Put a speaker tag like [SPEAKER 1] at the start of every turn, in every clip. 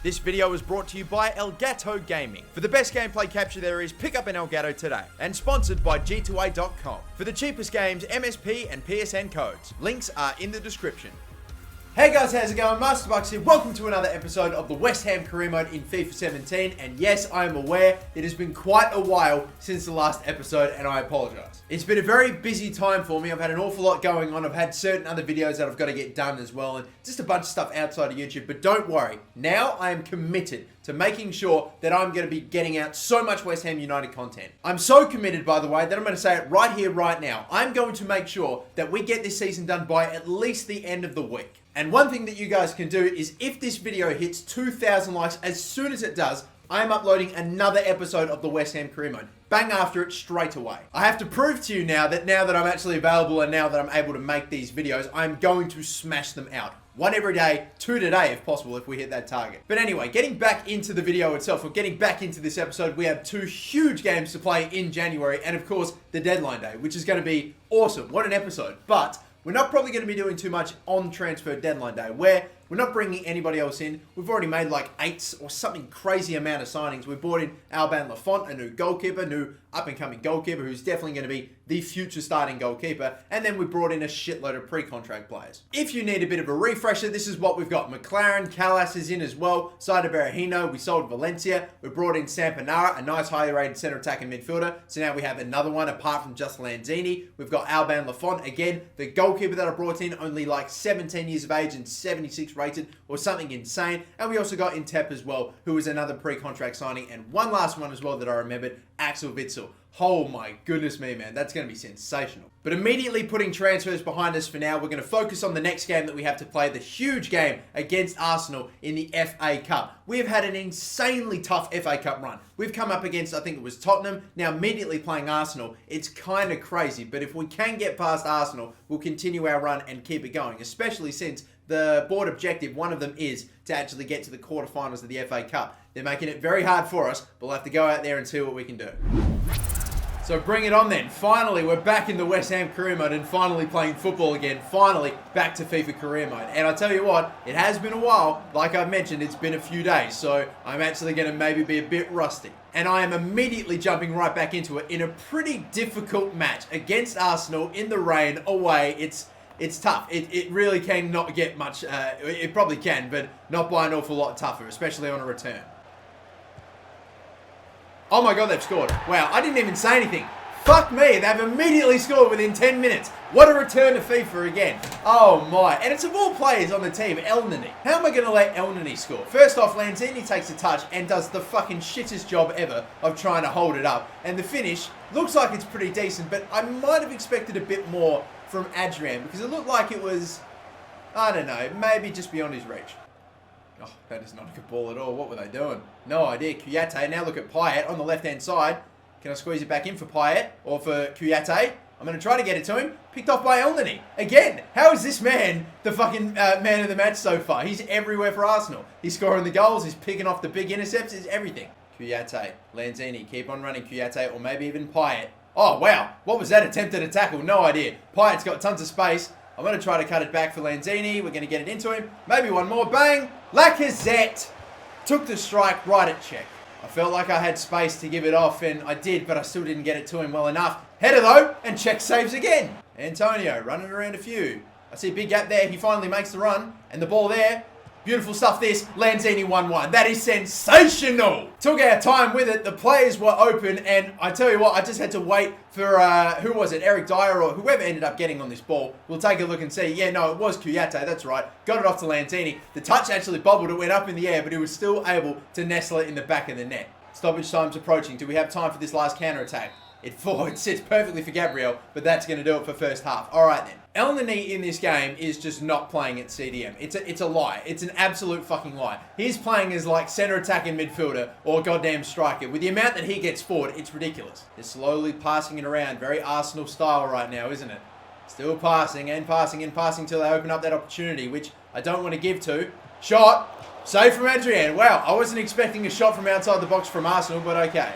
[SPEAKER 1] This video was brought to you by Elgato Gaming. For the best gameplay capture there is, pick up an Elgato today. And sponsored by G2A.com. For the cheapest games, MSP and PSN codes. Links are in the description. Hey guys, how's it going? MasterBucks here. Welcome to another episode of the West Ham career mode in FIFA 17. And yes, I am aware it has been quite a while since the last episode, and I apologize. It's been a very busy time for me. I've had an awful lot going on. I've had certain other videos that I've got to get done as well, and just a bunch of stuff outside of YouTube. But don't worry, now I am committed to making sure that I'm going to be getting out so much West Ham United content. I'm so committed, by the way, that I'm going to say it right here, right now. I'm going to make sure that we get this season done by at least the end of the week. And one thing that you guys can do is, if this video hits 2,000 likes, as soon as it does, I am uploading another episode of the West Ham career mode. Bang after it straight away. I have to prove to you now that I'm actually available and now that I'm able to make these videos, I'm going to smash them out. One every day, two today if possible, if we hit that target. But anyway, getting back into the video itself, or getting back into this episode, we have two huge games to play in January, and of course, the deadline day, which is going to be awesome. What an episode. But we're not probably going to be doing too much on transfer deadline day, where we're not bringing anybody else in. We've already made like 8 or something crazy amount of signings. We brought in Alban Lafont, a new goalkeeper, new up-and-coming goalkeeper who's definitely going to be the future starting goalkeeper. And then we brought in a shitload of pre-contract players. If you need a bit of a refresher, this is what we've got. McLaren, Callas is in as well. Saida Berahino, we sold Valencia. We brought in Sampanara, a nice highly rated centre attacking midfielder. So now we have another one apart from just Lanzini. We've got Alban Lafont, again, the goalkeeper that I brought in, only like 17 years of age and 76 rated or something insane. And we also got Intep as well, who was another pre-contract signing. And one last one as well that I remembered, Axel Witsel. Oh my goodness me, man. That's going to be sensational. But immediately putting transfers behind us for now, we're going to focus on the next game that we have to play, the huge game against Arsenal in the FA Cup. We've had an insanely tough FA Cup run. We've come up against, I think it was Tottenham, now immediately playing Arsenal. It's kind of crazy, but if we can get past Arsenal, we'll continue our run and keep it going, especially since the board objective, one of them is to actually get to the quarterfinals of the FA Cup. They're making it very hard for us, but we'll have to go out there and see what we can do. So bring it on then. Finally, we're back in the West Ham career mode and finally playing football again. Finally, back to FIFA career mode. And I tell you what, it has been a while. Like I've mentioned, it's been a few days. So I'm actually going to maybe be a bit rusty. And I am immediately jumping right back into it in a pretty difficult match against Arsenal in the rain, away. It's tough. It really can not get much. It probably can, but not by an awful lot tougher, especially on a return. Oh my god, they've scored. Wow, I didn't even say anything. Fuck me, they've immediately scored within 10 minutes. What a return to FIFA again. Oh my. And it's of all players on the team, Elneny. How am I going to let Elneny score? First off, Lanzini takes a touch and does the fucking shittest job ever of trying to hold it up. And the finish looks like it's pretty decent, but I might have expected a bit more from Adrian, because it looked like it was, I don't know, maybe just beyond his reach. Oh, that is not a good ball at all. What were they doing? No idea. Kouyaté. Now look at Payet on the left-hand side. Can I squeeze it back in for Payet or for Kouyaté? I'm going to try to get it to him. Picked off by Elneny. Again, how is this man the fucking man of the match so far? He's everywhere for Arsenal. He's scoring the goals. He's picking off the big intercepts. He's everything. Kouyaté. Lanzini. Keep on running Kouyaté, or maybe even Payet. Oh, wow. What was that attempt at a tackle? No idea. Payet's got tons of space. I'm going to try to cut it back for Lanzini. We're going to get it into him. Maybe one more. Bang! Lacazette took the strike right at check. I felt like I had space to give it off, and I did, but I still didn't get it to him well enough. Header though, and check saves again. Antonio running around a few. I see a big gap there. He finally makes the run, and the ball there. Beautiful stuff this. Lanzini 1-1. That is sensational. Took our time with it. The players were open, and I tell you what, I just had to wait for, who was it? Eric Dyer or whoever ended up getting on this ball. We'll take a look and see. Yeah, no, it was Kouyaté. That's right. Got it off to Lanzini. The touch actually bobbled. It went up in the air, but he was still able to nestle it in the back of the net. Stoppage time's approaching. Do we have time for this last counter-attack? It sits perfectly for Gabriel, but that's going to do it for first half. All right, then. Elneny in this game is just not playing at CDM. It's a lie. It's an absolute fucking lie. He's playing as like centre attacking midfielder or goddamn striker. With the amount that he gets forward, it's ridiculous. They're slowly passing it around. Very Arsenal style right now, isn't it? Still passing and passing and passing till they open up that opportunity, which I don't want to give to. Shot. Save from Adrian. Wow, I wasn't expecting a shot from outside the box from Arsenal, but okay.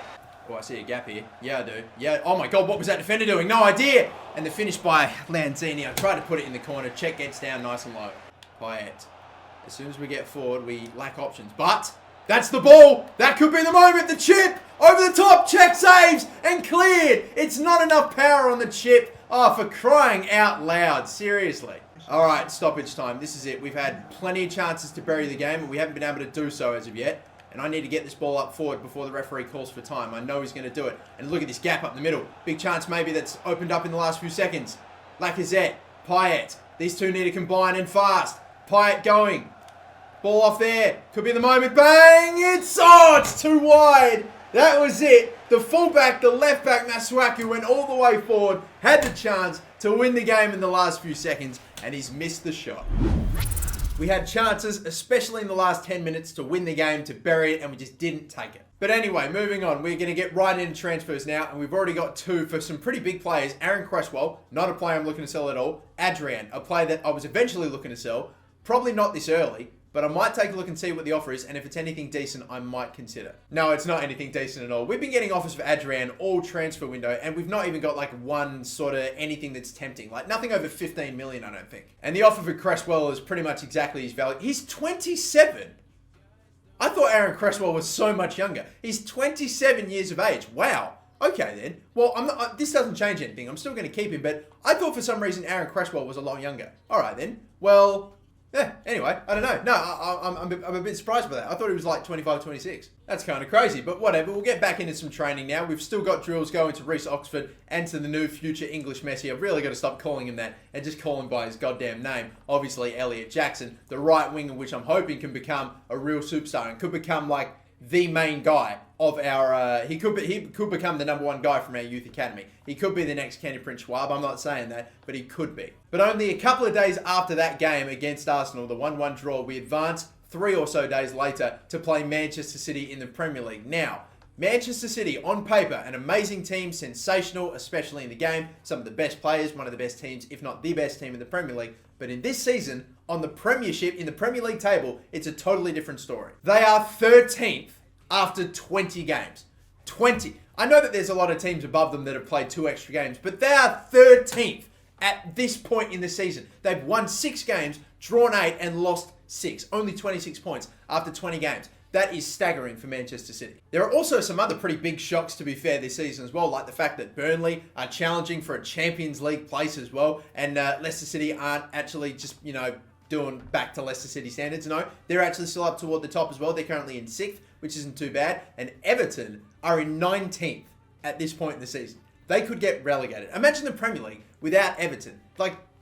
[SPEAKER 1] Oh, I see a gap here. Yeah, I do. Yeah. Oh my god, what was that defender doing? No idea. And the finish by Lanzini. I tried to put it in the corner. Check gets down nice and low. Payet. As soon as we get forward, we lack options. But that's the ball. That could be the moment. The chip over the top. Check saves and cleared. It's not enough power on the chip. Oh, for crying out loud. Seriously. All right, stoppage time. This is it. We've had plenty of chances to bury the game, and we haven't been able to do so as of yet. And I need to get this ball up forward before the referee calls for time. I know he's going to do it. And look at this gap up the middle. Big chance maybe that's opened up in the last few seconds. Lacazette, Payet. These two need to combine and fast. Payet going. Ball off there. Could be the moment. Bang! It's too wide. That was it. The fullback, the left back, Masuaku went all the way forward. Had the chance to win the game in the last few seconds. And he's missed the shot. We had chances, especially in the last 10 minutes, to win the game, to bury it, and we just didn't take it. But anyway, moving on. We're going to get right into transfers now, and we've already got two for some pretty big players. Aaron Cresswell, not a player I'm looking to sell at all. Adrian, a player that I was eventually looking to sell. Probably not this early, but I might take a look and see what the offer is, and if it's anything decent, I might consider. No, it's not anything decent at all. We've been getting offers for Adrian all transfer window, and we've not even got like one sort of anything that's tempting. Like nothing over 15 million, I don't think. And the offer for Cresswell is pretty much exactly his value. He's 27. I thought Aaron Cresswell was so much younger. He's 27 years of age. Wow. Okay then. Well, this doesn't change anything. I'm still going to keep him, but I thought for some reason Aaron Cresswell was a lot younger. All right then. Well, yeah, anyway, I don't know. No, I'm a bit surprised by that. I thought he was like 25, 26. That's kind of crazy, but whatever. We'll get back into some training now. We've still got drills going to Reece Oxford and to the new future English Messi. I've really got to stop calling him that and just call him by his goddamn name. Obviously, Elliot Jackson, the right winger, which I'm hoping can become a real superstar and could become like the main guy of our, he could become the number one guy from our youth academy. He could be the next Kenny Prince Schwab. I'm not saying that, but he could be. But only a couple of days after that game against Arsenal, the 1-1 draw, we advanced 3 or so days later to play Manchester City in the Premier League. Now, Manchester City, on paper, an amazing team, sensational, especially in the game. Some of the best players, one of the best teams, if not the best team in the Premier League. But in this season, on the Premiership, in the Premier League table, it's a totally different story. They are 13th after 20 games. 20. I know that there's a lot of teams above them that have played 2 extra games, but they are 13th at this point in the season. They've won 6 games, drawn 8, and lost 6. Only 26 points after 20 games. That is staggering for Manchester City. There are also some other pretty big shocks, to be fair, this season as well, like the fact that Burnley are challenging for a Champions League place as well, and Leicester City aren't actually just, doing back to Leicester City standards. No, they're actually still up toward the top as well. They're currently in 6th, which isn't too bad, and Everton are in 19th at this point in the season. They could get relegated. Imagine the Premier League without Everton.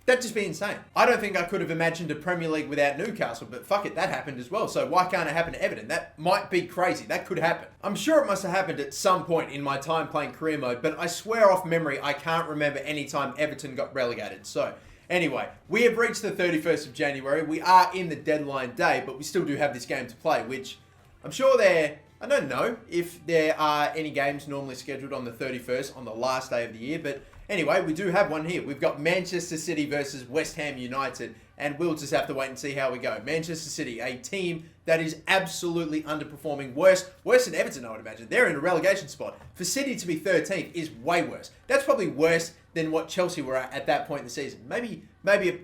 [SPEAKER 1] That'd just be insane. I don't think I could have imagined a Premier League without Newcastle, but fuck it, that happened as well. So why can't it happen to Everton? That might be crazy. That could happen. I'm sure it must have happened at some point in my time playing career mode, but I swear off memory, I can't remember any time Everton got relegated. So anyway, we have reached the 31st of January. We are in the deadline day, but we still do have this game to play, which I'm sure I don't know if there are any games normally scheduled on the 31st, on the last day of the year, but anyway, we do have one here. We've got Manchester City versus West Ham United, and we'll just have to wait and see how we go. Manchester City, a team that is absolutely underperforming. Worse than Everton, I would imagine. They're in a relegation spot. For City to be 13th is way worse. That's probably worse than what Chelsea were at that point in the season. Maybe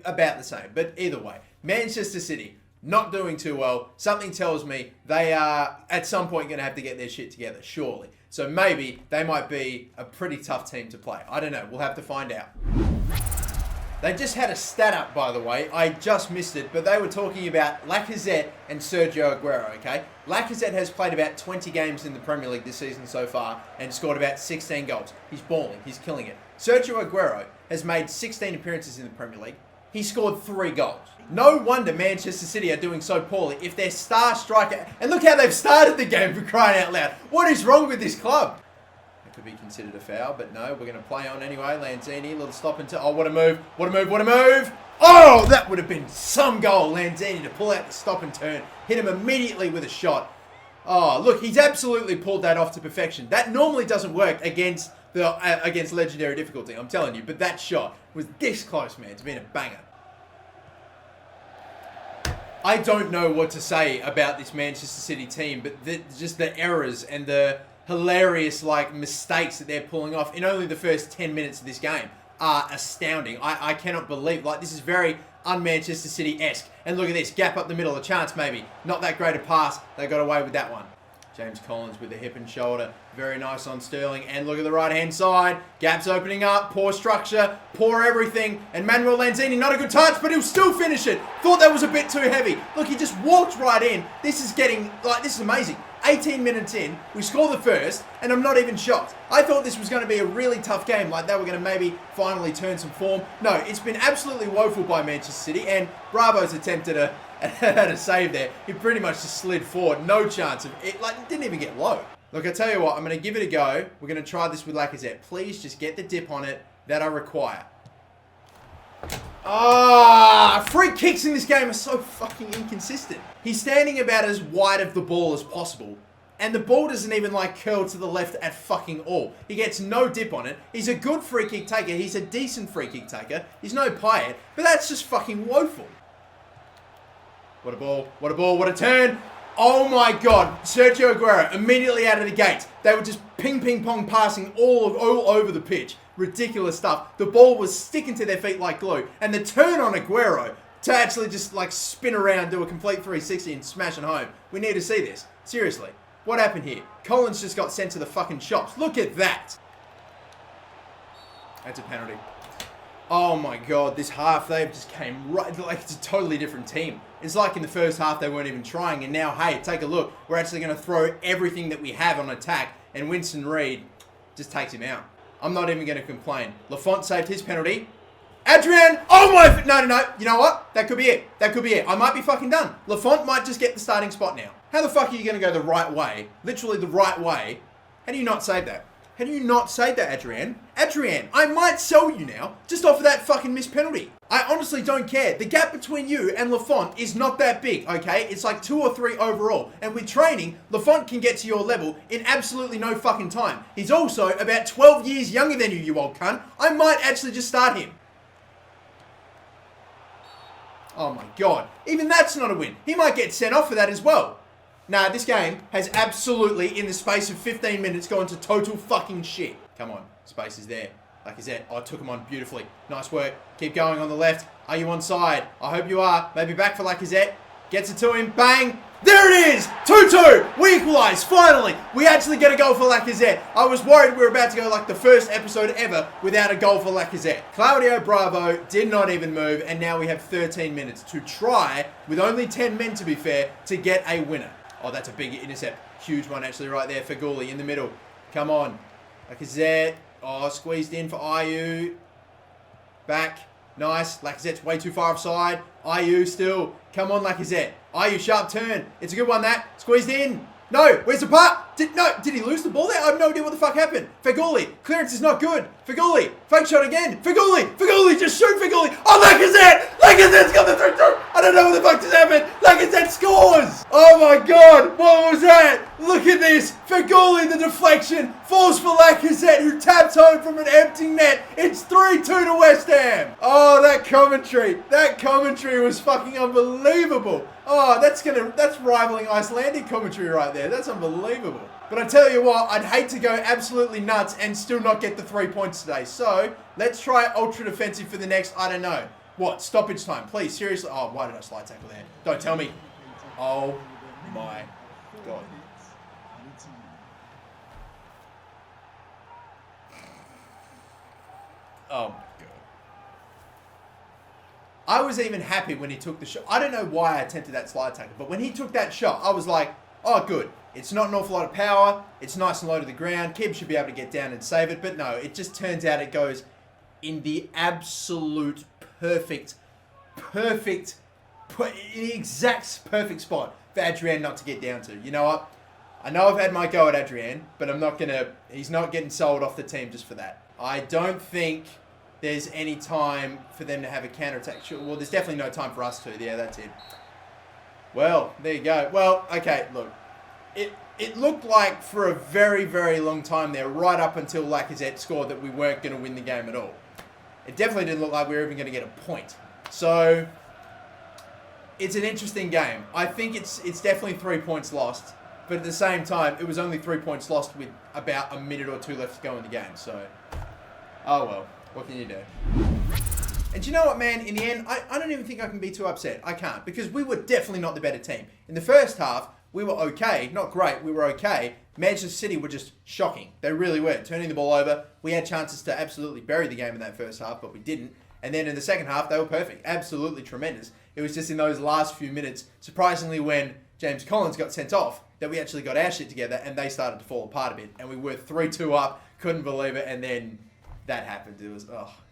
[SPEAKER 1] about the same, but either way. Manchester City, not doing too well. Something tells me they are at some point going to have to get their shit together, surely. So maybe they might be a pretty tough team to play. I don't know. We'll have to find out. They just had a stat up, by the way. I just missed it, but they were talking about Lacazette and Sergio Aguero, okay? Lacazette has played about 20 games in the Premier League this season so far and scored about 16 goals. He's balling. He's killing it. Sergio Aguero has made 16 appearances in the Premier League. He scored 3 goals. No wonder Manchester City are doing so poorly if their star striker... And look how they've started the game, for crying out loud. What is wrong with this club? It could be considered a foul, but no, we're going to play on anyway. Lanzini, little stop and... Oh, what a move. What a move. What a move. Oh, that would have been some goal. Lanzini to pull out the stop and turn. Hit him immediately with a shot. Oh, look, he's absolutely pulled that off to perfection. That normally doesn't work against legendary difficulty, I'm telling you. But that shot was this close, man, to being a banger. I don't know what to say about this Manchester City team, but just the errors and the hilarious mistakes that they're pulling off in only the first 10 minutes of this game are astounding. I cannot believe, like, this is very un-Manchester City-esque. And look at this, gap up the middle, a chance maybe. Not that great a pass, they got away with that one. James Collins with the hip and shoulder. Very nice on Sterling. And look at the right-hand side. Gaps opening up. Poor structure. Poor everything. And Manuel Lanzini, not a good touch, but he'll still finish it. Thought that was a bit too heavy. Look, he just walked right in. This is amazing. 18 minutes in, we score the first, and I'm not even shocked. I thought this was going to be a really tough game, like they were going to maybe finally turn some form. No, it's been absolutely woeful by Manchester City, and Bravo's attempted a save there. He pretty much just slid forward. No chance of it. Like, it didn't even get low. Look, I tell you what, I'm going to give it a go. We're going to try this with Lacazette. Please just get the dip on it that I require. Free kicks in this game are so fucking inconsistent. He's standing about as wide of the ball as possible, and the ball doesn't even like curl to the left at fucking all. He gets no dip on it. He's a good free kick taker. He's a decent free kick taker. He's no Payet, but that's just fucking woeful. What a ball, what a ball, what a turn. Oh my God, Sergio Aguero immediately out of the gates. They were just ping pong passing all over the pitch. Ridiculous stuff. The ball was sticking to their feet like glue. And the turn on Aguero to actually just like spin around, do a complete 360 and smash it home. We need to see this. Seriously. What happened here? Collins just got sent to the fucking shops. Look at that. That's a penalty. Oh my God, this half, they just came right, like it's a totally different team. It's like in the first half they weren't even trying, and now, hey, take a look. We're actually going to throw everything that we have on attack, and Winston Reid just takes him out. I'm not even going to complain. Lafont saved his penalty. Adrian! Oh my... No. You know what? That could be it. That could be it. I might be fucking done. Lafont might just get the starting spot now. How the fuck are you going to go the right way? Literally the right way. How do you not save that? How do you not save that, Adrian? Adrian, I might sell you now just off of that fucking missed penalty. I honestly don't care. The gap between you and Lafont is not that big, okay? It's like 2 or 3 overall. And with training, Lafont can get to your level in absolutely no fucking time. He's also about 12 years younger than you old cunt. I might actually just start him. Oh my God. Even that's not a win. He might get sent off for that as well. Nah, this game has absolutely, in the space of 15 minutes, gone to total fucking shit. Come on. Space is there. Lacazette. Oh, I took him on beautifully. Nice work. Keep going on the left. Are you onside? I hope you are. Maybe back for Lacazette. Gets it to him. Bang. There it is. 2-2. We equalise. Finally. We actually get a goal for Lacazette. I was worried we were about to go like the first episode ever without a goal for Lacazette. Claudio Bravo did not even move, and now we have 13 minutes to try, with only 10 men to be fair, to get a winner. Oh, that's a big intercept. Huge one actually right there for Gouli in the middle. Come on. Lacazette. Oh, squeezed in for Ayew. Back. Nice. Lacazette's way too far offside. Ayew still. Come on, Lacazette. Ayew, sharp turn. It's a good one, that. Squeezed in. No. Where's the puck? Did he lose the ball there? I have no idea what the fuck happened. Feghouli. Clearance is not good. Feghouli. Fake shot again. Feghouli. Just shoot Feghouli. Oh, Lacazette. Lacazette's got the 3-2. I don't know what the fuck just happened. Lacazette scores. Oh my God. What was that? Look at this. Feghouli, the deflection, falls for Lacazette, who taps home from an empty net. It's 3-2 to West Ham. Oh, that commentary. That commentary was fucking unbelievable. Oh, that's rivaling Icelandic commentary right there. That's unbelievable. But I tell you what, I'd hate to go absolutely nuts and still not get the 3 points today. So, let's try ultra defensive for the next, I don't know. What? Stoppage time. Please, seriously. Oh, why did I slide tackle there? Don't tell me. Oh my God. Oh my God. I was even happy when he took the shot. I don't know why I attempted that slide tackle, but when he took that shot, I was like, oh, good. It's not an awful lot of power. It's nice and low to the ground. Kib should be able to get down and save it, but no, it just turns out it goes in the absolute perfect spot for Adrian not to get down to. You know what? I know I've had my go at Adrian, but he's not getting sold off the team just for that. I don't think there's any time for them to have a counter-attack. Well, there's definitely no time for us to. Yeah, that's it. Well, there you go. Well, okay, look. It looked like for a very, very long time there, right up until Lacazette scored, that we weren't going to win the game at all. It definitely didn't look like we were even going to get a point. So, it's an interesting game. I think it's definitely 3 points lost. But at the same time, it was only 3 points lost with about a minute or two left to go in the game. So, oh well. What can you do? And you know what, man? In the end, I don't even think I can be too upset. I can't, because we were definitely not the better team. In the first half, we were okay. Not great, we were okay. Manchester City were just shocking. They really were. Turning the ball over. We had chances to absolutely bury the game in that first half, but we didn't. And then in the second half, they were perfect. Absolutely tremendous. It was just in those last few minutes, surprisingly, when James Collins got sent off, that we actually got our shit together and they started to fall apart a bit. And we were 3-2 up, couldn't believe it, and then that happened. It was,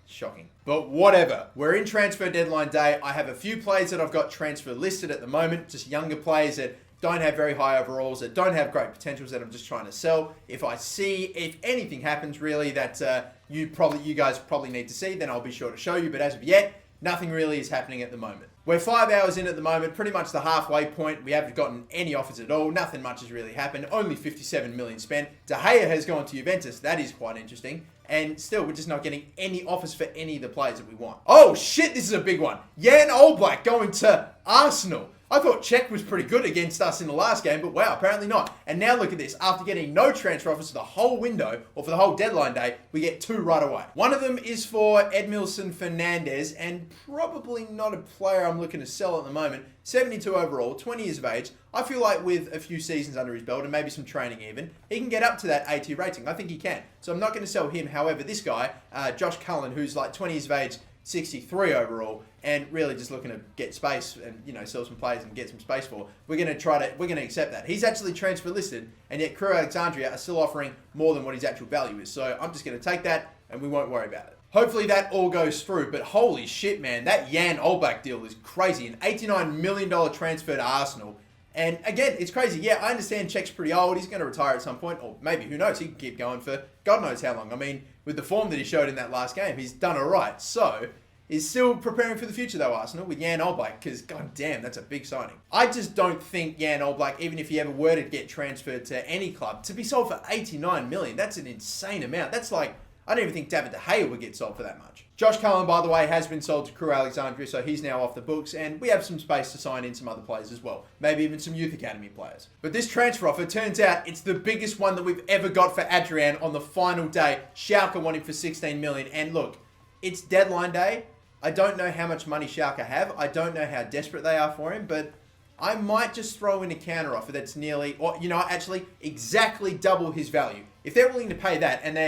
[SPEAKER 1] shocking. But whatever. We're in transfer deadline day. I have a few players that I've got transfer listed at the moment, just younger players that don't have very high overalls, that don't have great potentials, that I'm just trying to sell. If I see, if anything happens really that you guys probably need to see, then I'll be sure to show you. But as of yet, nothing really is happening at the moment. We're 5 hours in at the moment, pretty much the halfway point. We haven't gotten any offers at all. Nothing much has really happened. Only 57 million spent. De Gea has gone to Juventus. That is quite interesting. And still, we're just not getting any offers for any of the players that we want. Oh shit, this is a big one. Jan Oblak going to Arsenal. I thought Czech was pretty good against us in the last game, but wow, apparently not. And now look at this. After getting no transfer offers for the whole window, or for the whole deadline day, we get 2 right away. One of them is for Edmilson Fernandez, and probably not a player I'm looking to sell at the moment. 72 overall, 20 years of age. I feel like with a few seasons under his belt, and maybe some training even, he can get up to that 80 rating. I think he can. So I'm not going to sell him. However, this guy, Josh Cullen, who's like 20 years of age, 63 overall, and really just looking to get space and, you know, sell some players and get some space for. We're going to accept that. He's actually transfer listed, and yet Crew Alexandria are still offering more than what his actual value is. So I'm just going to take that, and we won't worry about it. Hopefully that all goes through, but holy shit, man, that Jan Oblak deal is crazy. An $89 million transfer to Arsenal. And again, it's crazy. Yeah, I understand Czech's pretty old. He's going to retire at some point, or maybe, who knows, he can keep going for God knows how long. I mean, with the form that he showed in that last game, he's done all right. So, he's still preparing for the future though, Arsenal, with Jan Oblak, because god damn, that's a big signing. I just don't think Jan Oblak, even if he ever were to get transferred to any club, to be sold for 89 million, that's an insane amount. That's like, I don't even think David De Gea would get sold for that much. Josh Cullen, by the way, has been sold to Crew Alexandria, so he's now off the books, and we have some space to sign in some other players as well. Maybe even some youth academy players. But this transfer offer, turns out it's the biggest one that we've ever got for Adrian on the final day. Schalke wanting for 16 million, and look, it's deadline day. I don't know how much money Schalke have. I don't know how desperate they are for him, but I might just throw in a counter offer that's nearly, or you know, actually exactly double his value. If they're willing to pay that, and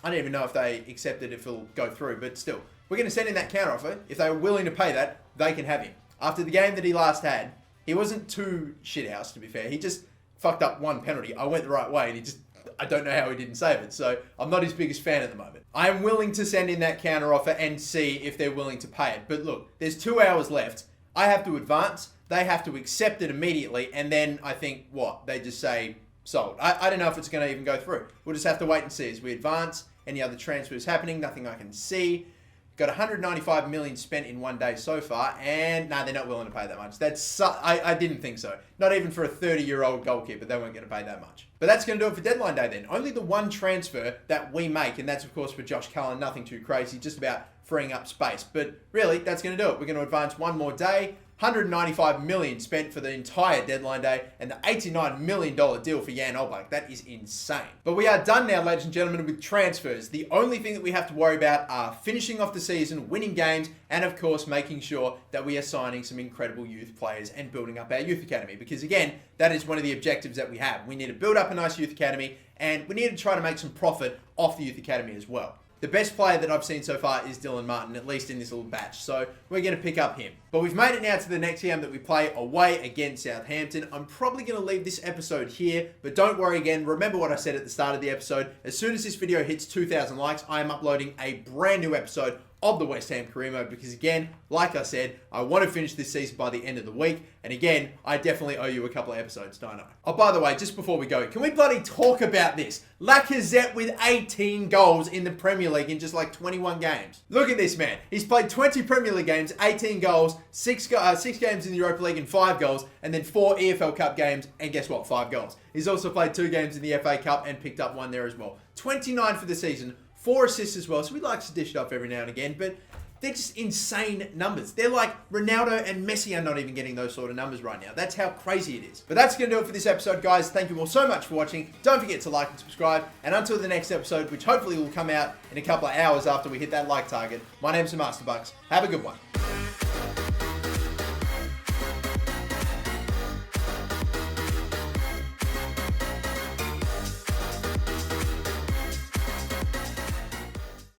[SPEAKER 1] I don't even know if they accept it, if it'll go through, but still, we're going to send in that counter offer. If they were willing to pay that, they can have him. After the game that he last had, he wasn't too shithouse, to be fair. He just fucked up one penalty. I went the right way, and I don't know how he didn't save it, so I'm not his biggest fan at the moment. I'm willing to send in that counter offer and see if they're willing to pay it. But look, there's 2 hours left. I have to advance. They have to accept it immediately, and then I think, they just say, sold. I don't know if it's going to even go through. We'll just have to wait and see as we advance. Any other transfers happening? Nothing I can see. Got 195 million spent in 1 day so far, and no, they're not willing to pay that much. I didn't think so. Not even for a 30-year-old goalkeeper, they weren't going to pay that much. But that's going to do it for deadline day then. Only the one transfer that we make, and that's of course for Josh Cullen. Nothing too crazy, just about freeing up space. But really, that's going to do it. We're going to advance one more day. 195 million spent for the entire deadline day, and the $89 million deal for Jan Oblak. That is insane. But we are done now, ladies and gentlemen, with transfers. The only thing that we have to worry about are finishing off the season, winning games, and of course making sure that we are signing some incredible youth players and building up our youth academy. Because again, that is one of the objectives that we have. We need to build up a nice youth academy, and we need to try to make some profit off the youth academy as well. The best player that I've seen so far is Dylan Martin, at least in this little batch. So we're going to pick up him. But we've made it now to the next game that we play away against Southampton. I'm probably going to leave this episode here, but don't worry again. Remember what I said at the start of the episode. As soon as this video hits 2,000 likes, I am uploading a brand new episode of the West Ham career mode, because again, like I said, I want to finish this season by the end of the week, and again, I definitely owe you a couple of episodes, don't I? Oh, by the way, just before we go, can we bloody talk about this? Lacazette with 18 goals in the Premier League in just like 21 games. Look at this man. He's played 20 Premier League games, 18 goals, 6 games in the Europa League and 5 goals, and then 4 EFL Cup games, and guess what? 5 goals. He's also played 2 games in the FA Cup and picked up 1 there as well. 29 for the season. 4 assists as well, so he likes to dish it off every now and again. But they're just insane numbers. They're like Ronaldo and Messi are not even getting those sort of numbers right now. That's how crazy it is. But that's going to do it for this episode, guys. Thank you all so much for watching. Don't forget to like and subscribe. And until the next episode, which hopefully will come out in a couple of hours after we hit that like target, my name's MasterBucks. Have a good one.